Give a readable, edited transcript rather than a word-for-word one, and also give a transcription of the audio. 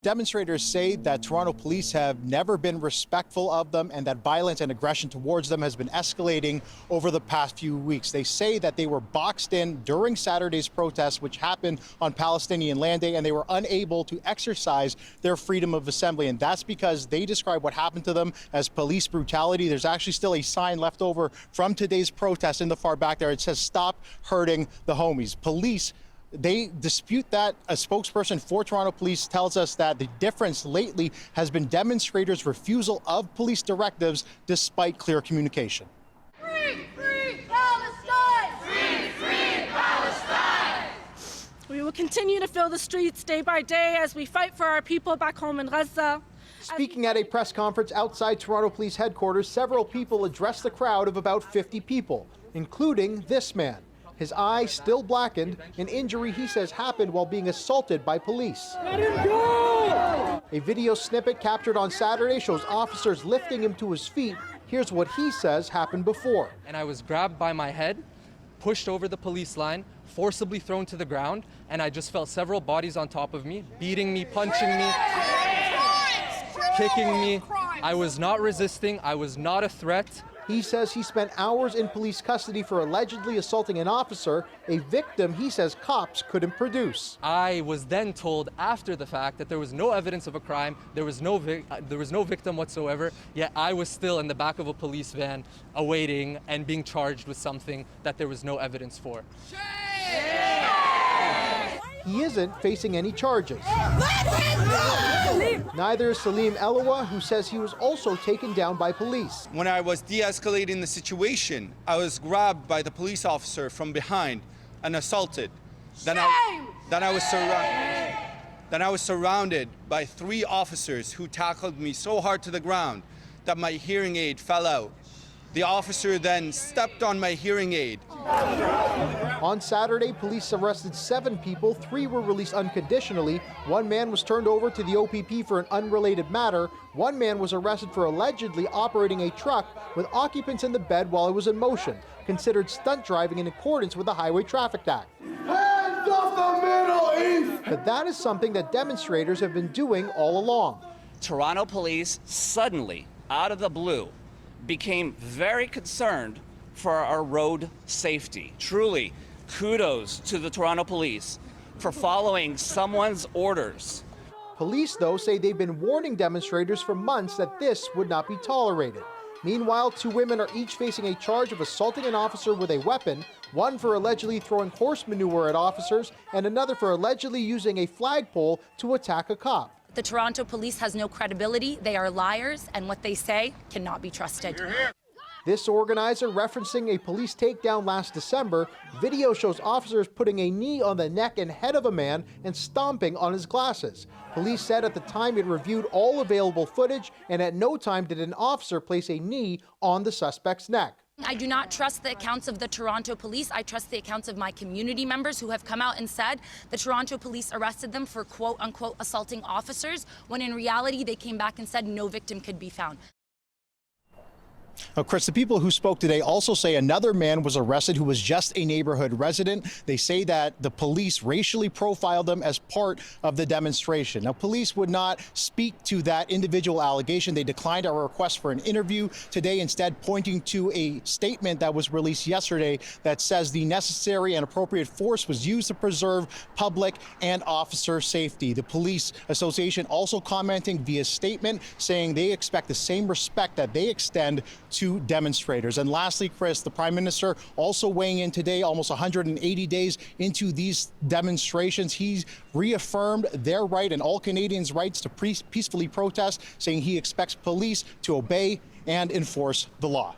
demonstrators say that Toronto police have never been respectful of them and that violence and aggression towards them has been escalating over the past few weeks. They say that they were boxed in during Saturday's protests, which happened on Palestinian Land Day, and they were unable to exercise their freedom of assembly. And that's because they describe what happened to them as police brutality. There's actually still a sign left over from today's protest in the far back there. It says, "Stop hurting the homies." Police, they dispute that. A spokesperson for Toronto Police tells us that the difference lately has been demonstrators' refusal of police directives despite clear communication. Free, free Palestine! Free, free Palestine! We will continue to fill the streets day by day as we fight for our people back home in Gaza. Speaking at a press conference outside Toronto Police headquarters, several people addressed the crowd of about 50 people, including this man. His eye still blackened, an injury he says happened while being assaulted by police. Let him go! A video snippet captured on Saturday shows officers lifting him to his feet. Here's what he says happened before. And I was grabbed by my head, pushed over the police line, forcibly thrown to the ground, and I just felt several bodies on top of me, beating me, punching me, kicking me. I was not resisting. I was not a threat. He says he spent hours in police custody for allegedly assaulting an officer, a victim he says cops couldn't produce. I was then told after the fact that there was no evidence of a crime, there was no victim whatsoever, yet I was still in the back of a police van awaiting and being charged with something that there was no evidence for. He isn't facing any charges. Neither is Salim Elawa, who says he was also taken down by police. When I was de-escalating the situation, I was grabbed by the police officer from behind and assaulted. Then I was surrounded by 3 officers who tackled me so hard to the ground that my hearing aid fell out. The officer then stepped on my hearing aid. On Saturday, police arrested 7 people. 3 were released unconditionally. 1 man was turned over to the OPP for an unrelated matter. 1 man was arrested for allegedly operating a truck with occupants in the bed while it was in motion, considered stunt driving in accordance with the Highway Traffic Act. Hands off the Middle East! But that is something that demonstrators have been doing all along. Toronto police suddenly, out of the blue, became very concerned for our road safety. Truly, kudos to the Toronto police for following someone's orders. Police, though, say they've been warning demonstrators for months that this would not be tolerated. Meanwhile, 2 women are each facing a charge of assaulting an officer with a weapon, one for allegedly throwing horse manure at officers, and another for allegedly using a flagpole to attack a cop. The Toronto police has no credibility. They are liars, and what they say cannot be trusted. This organizer referencing a police takedown last December. Video shows officers putting a knee on the neck and head of a man and stomping on his glasses. Police said at the time it reviewed all available footage, and at no time did an officer place a knee on the suspect's neck. I do not trust the accounts of the Toronto police. I trust the accounts of my community members who have come out and said the Toronto police arrested them for quote-unquote assaulting officers, when in reality they came back and said no victim could be found. Now, Chris, the people who spoke today also say another man was arrested who was just a neighborhood resident. They say that the police racially profiled them as part of the demonstration. Now, police would not speak to that individual allegation. They declined our request for an interview today, instead pointing to a statement that was released yesterday that says the necessary and appropriate force was used to preserve public and officer safety. The Police Association also commenting via statement saying they expect the same respect that they extend to demonstrators. And lastly, Chris, the Prime Minister also weighing in today, almost 180 days into these demonstrations. He's reaffirmed their right and all Canadians' rights to peacefully protest, saying he expects police to obey and enforce the law.